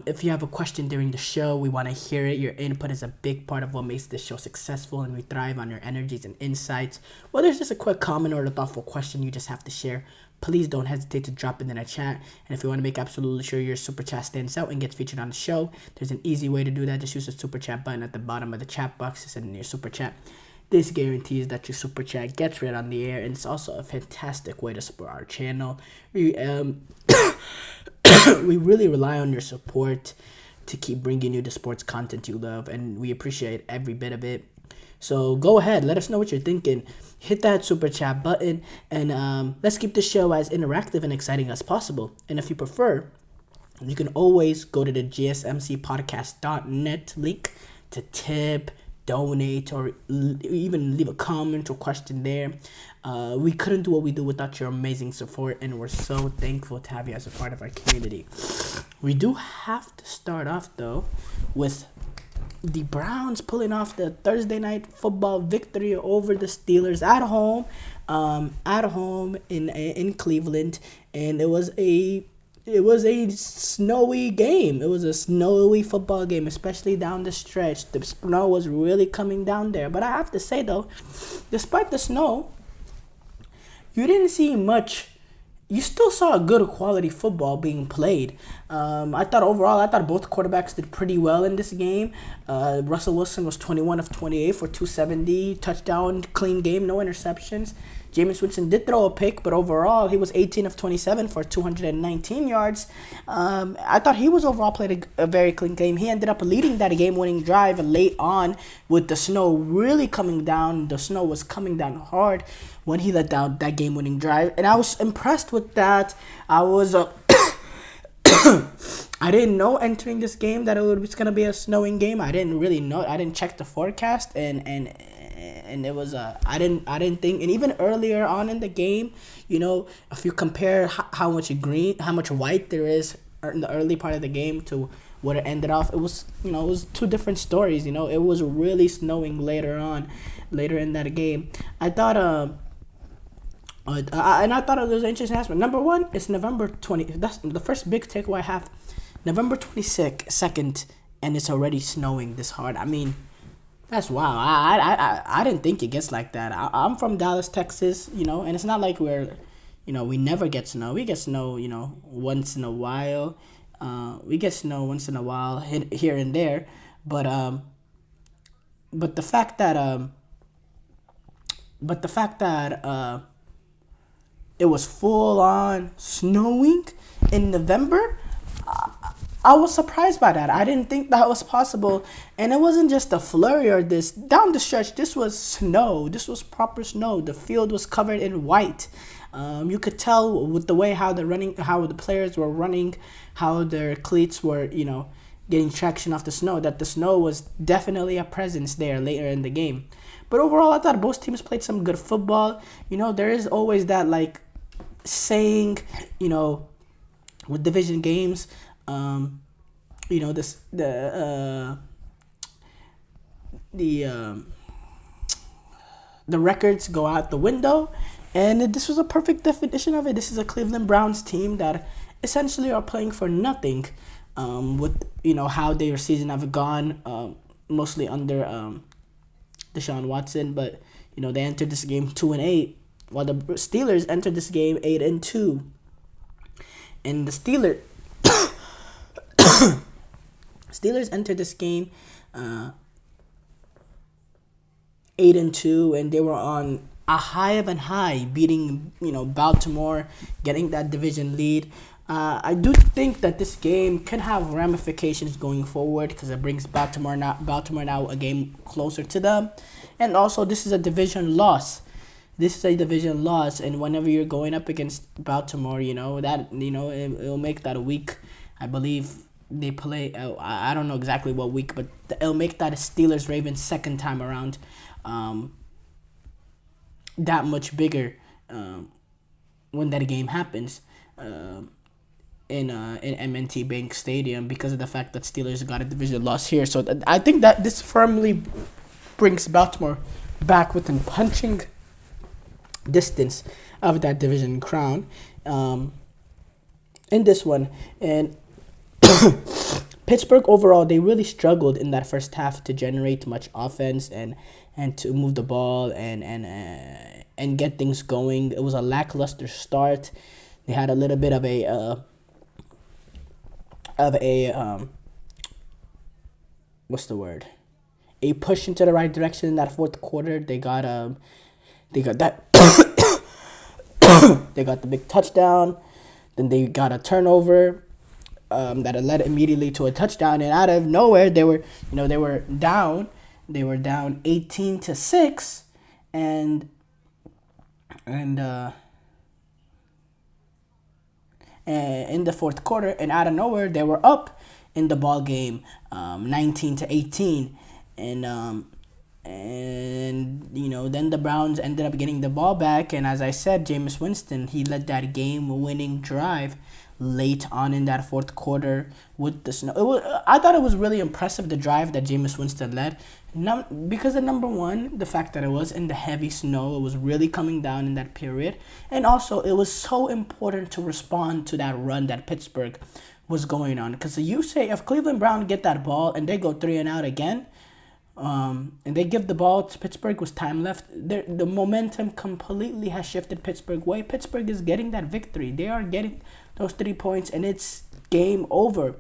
If you have a question during the show, we want to hear it. Your input is a big part of what makes this show successful, and we thrive on your energies and insights. Whether it's just a quick comment or a thoughtful question you just have to share, please don't hesitate to drop it in the chat. And if you want to make absolutely sure your super chat stands out and gets featured on the show, there's an easy way to do that. Just use the super chat button at the bottom of the chat box to send in your super chat. This guarantees that your super chat gets read on the air, and it's also a fantastic way to support our channel. We we really rely on your support to keep bringing you the sports content you love, and we appreciate every bit of it. So go ahead, let us know what you're thinking. Hit that super chat button, and let's keep the show as interactive and exciting as possible. And if you prefer, you can always go to the gsmcpodcast.net link to tip, donate, or even leave a comment or question there. We couldn't do what we do without your amazing support, and we're so thankful to have you as a part of our community. We do have to start off though with the Browns pulling off the Thursday night football victory over the Steelers at home in Cleveland, and it was a snowy game. It was a snowy football game, especially down the stretch. The snow was really coming down there. But I have to say, though, despite the snow, you didn't see much. You still saw a good quality football being played. I thought both quarterbacks did pretty well in this game. Russell Wilson was 21 of 28 for 270, touchdown, clean game, no interceptions. Jameis Winston did throw a pick, but overall, he was 18 of 27 for 219 yards. I thought he was overall played a very clean game. He ended up leading that game-winning drive late on with the snow really coming down. The snow was coming down hard when he let down that game-winning drive, and I was impressed with that. I was I didn't know entering this game that it was gonna be a snowing game. I didn't really know. I didn't check the forecast, and it was I didn't think. And even earlier on in the game, if you compare how much white there is in the early part of the game to what it ended off, it was two different stories. It was really snowing later in that game. I thought I thought it was an interesting aspect. Number one, it's November 20. That's the first big takeaway I have. November 22nd, and it's already snowing this hard. I mean, that's wow. I didn't think it gets like that. I'm from Dallas, Texas, and it's not like we never get snow. We get snow, once in a while. We get snow once in a while here and there, but the fact that it was full on snowing in November, I was surprised by that. I didn't think that was possible. And it wasn't just a flurry or this. Down the stretch, this was snow. This was proper snow. The field was covered in white. You could tell with the way how the players were running, how their cleats were, getting traction off the snow, that the snow was definitely a presence there later in the game. But overall, I thought both teams played some good football. There is always that, saying, with division games, the records go out the window, and this was a perfect definition of it. This is a Cleveland Browns team that essentially are playing for nothing, with how their season have gone, mostly under Deshaun Watson, but they entered this game 2-8, while the Steelers entered this game 8-2, and the Steelers entered this game 8-2, and they were on a high of a high, beating Baltimore, getting that division lead. I do think that this game can have ramifications going forward because it brings Baltimore now a game closer to them, and also this is a division loss. And whenever you're going up against Baltimore, it'll make that a week. I believe they play. I don't know exactly what week, but it'll make that a Steelers-Ravens second time around that much bigger when that game happens in M&T Bank Stadium, because of the fact that Steelers got a division loss here. So I think that this firmly brings Baltimore back within punching distance of that division crown in this one. And Pittsburgh overall, they really struggled in that first half to generate much offense and to move the ball and get things going. It was a lackluster start. They had a little bit of a what's the word? A push into the right direction in that fourth quarter. They got that they got the big touchdown. Then they got a turnover that led immediately to a touchdown. And out of nowhere, they were down. They were down 18-6, and in the fourth quarter, and out of nowhere, they were up in the ball game, 19-18, and then the Browns ended up getting the ball back, and as I said, Jameis Winston, he led that game-winning drive late on in that fourth quarter with the snow. I thought it was really impressive, the drive that Jameis Winston led, because of number one, the fact that it was in the heavy snow. It was really coming down in that period, and also it was so important to respond to that run that Pittsburgh was going on, because you say if Cleveland Brown get that ball and they go 3 and out again, and they give the ball to Pittsburgh with time left, the momentum completely has shifted Pittsburgh way. Pittsburgh is getting that victory. They are getting those 3 points, and it's game over.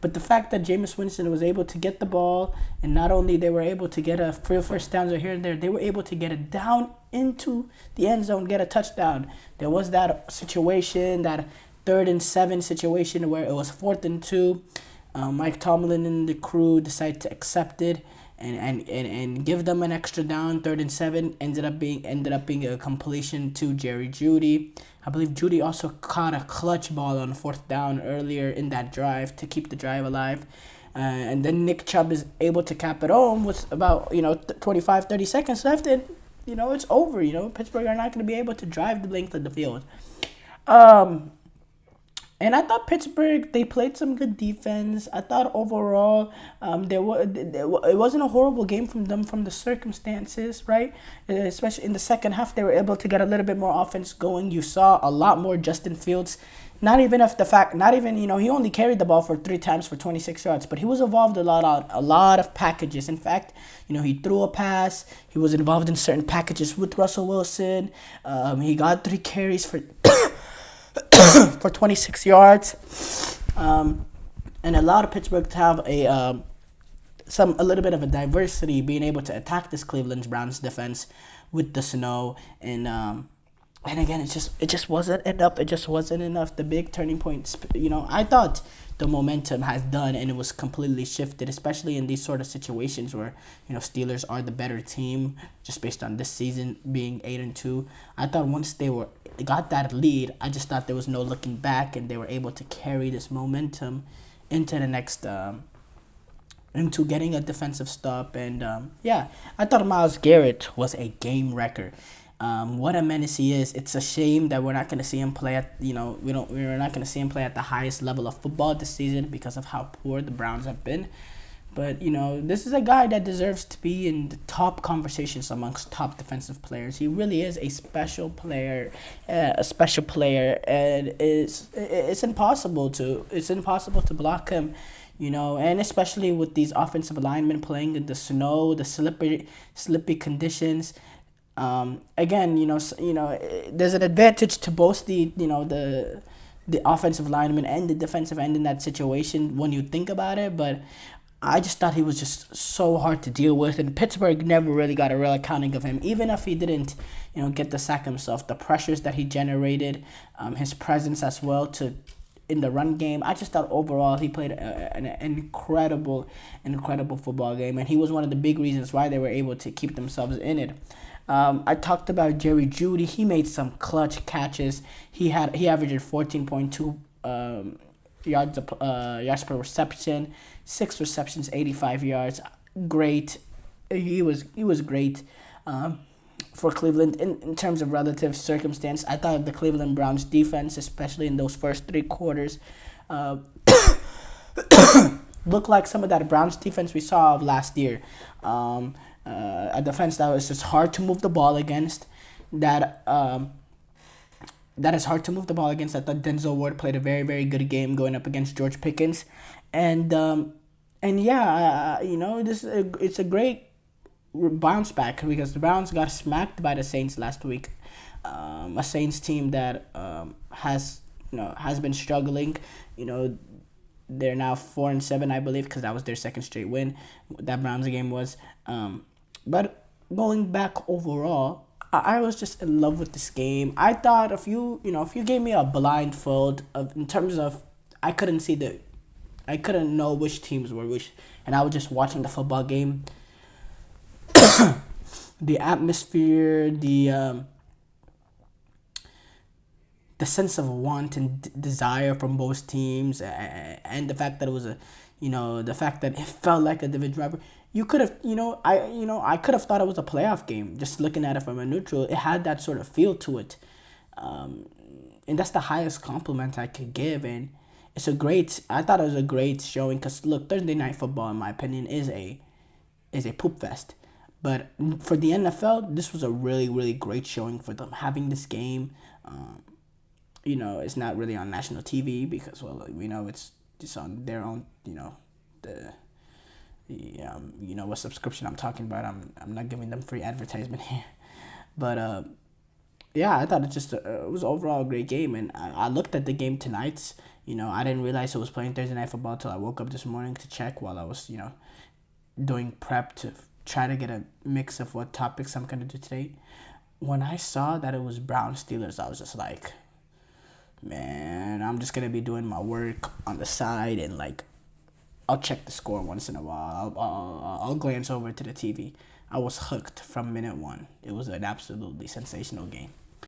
But the fact that Jameis Winston was able to get the ball, and not only they were able to get a few first downs here and there, they were able to get it down into the end zone, get a touchdown. There was that situation, that 3rd and 7 situation where it was 4th and 2. Mike Tomlin and the crew decided to accept it and give them an extra down. 3rd and 7 ended up being a completion to Jerry Jeudy. I believe Jeudy also caught a clutch ball on 4th down earlier in that drive to keep the drive alive. And then Nick Chubb is able to cap it home with about 25-30 seconds left, and it's over. Pittsburgh are not going to be able to drive the length of the field. And I thought Pittsburgh, they played some good defense. I thought overall, it wasn't a horrible game from them from the circumstances, right? Especially in the second half, they were able to get a little bit more offense going. You saw a lot more Justin Fields. He only carried the ball for 3 times for 26 yards, but he was involved a lot of packages. In fact, he threw a pass. He was involved in certain packages with Russell Wilson. He got 3 carries for 26 yards, and allowed Pittsburgh to have a little bit of a diversity, being able to attack this Cleveland Browns defense with the snow, and again, it just wasn't enough. It just wasn't enough. The big turning point, I thought the momentum has done, and it was completely shifted, especially in these sort of situations where Steelers are the better team, just based on this season being 8-2. I thought once they got that lead, I just thought there was no looking back, and they were able to carry this momentum into the next into getting a defensive stop. And I thought Myles Garrett was a game wrecker. What a menace he is. It's a shame that we're not going to see him play at we're not going to see him play at the highest level of football this season because of how poor the Browns have been. But this is a guy that deserves to be in the top conversations amongst top defensive players. He really is a special player, and it's impossible to block him. And especially with these offensive linemen playing in the snow, the slippy conditions. Again, there's an advantage to both the offensive lineman and the defensive end in that situation when you think about it, but I just thought he was just so hard to deal with, and Pittsburgh never really got a real accounting of him, even if he didn't, get the sack himself. The pressures that he generated, his presence as well in the run game. I just thought overall he played an incredible football game, and he was one of the big reasons why they were able to keep themselves in it. I talked about Jerry Jeudy. He made some clutch catches. He averaged 14.2 yards per reception, 6 receptions, 85 yards. Great. He was great for Cleveland in terms of relative circumstance. I thought the Cleveland Browns defense, especially in those first 3 quarters, looked like some of that Browns defense we saw of last year. A defense that was just hard to move the ball against, that that is hard to move the ball against. I thought Denzel Ward played a very, very good game going up against George Pickens, and yeah, it's a great bounce back because the Browns got smacked by the Saints last week, a Saints team that has been struggling. They're now 4-7, I believe, because that was their second straight win. That Browns game was, but going back overall, I was just in love with this game. I thought if you gave me a blindfold in terms of I couldn't know which teams were which, and I was just watching the football game. The atmosphere, the sense of want and desire from both teams, and the fact that it was the fact that it felt like a division rivalry. You could have, I could have thought it was a playoff game just looking at it from a neutral. It had that sort of feel to it, and that's the highest compliment I could give. And I thought it was a great showing because look, Thursday Night Football, in my opinion, is a poop fest. But for the NFL, this was a really, really great showing for them having this game. It's not really on national TV because, well, we know it's just on their own, what subscription I'm talking about. I'm not giving them free advertisement here. But, yeah, I thought it was overall a great game. And I looked at the game tonight. I didn't realize it was playing Thursday Night Football until I woke up this morning to check while I was, doing prep to try to get a mix of what topics I'm going to do today. When I saw that it was Browns Steelers, I was just like, man, I'm just going to be doing my work on the side and, I'll check the score once in a while. I'll glance over to the TV. I was hooked from minute one. It was an absolutely sensational game.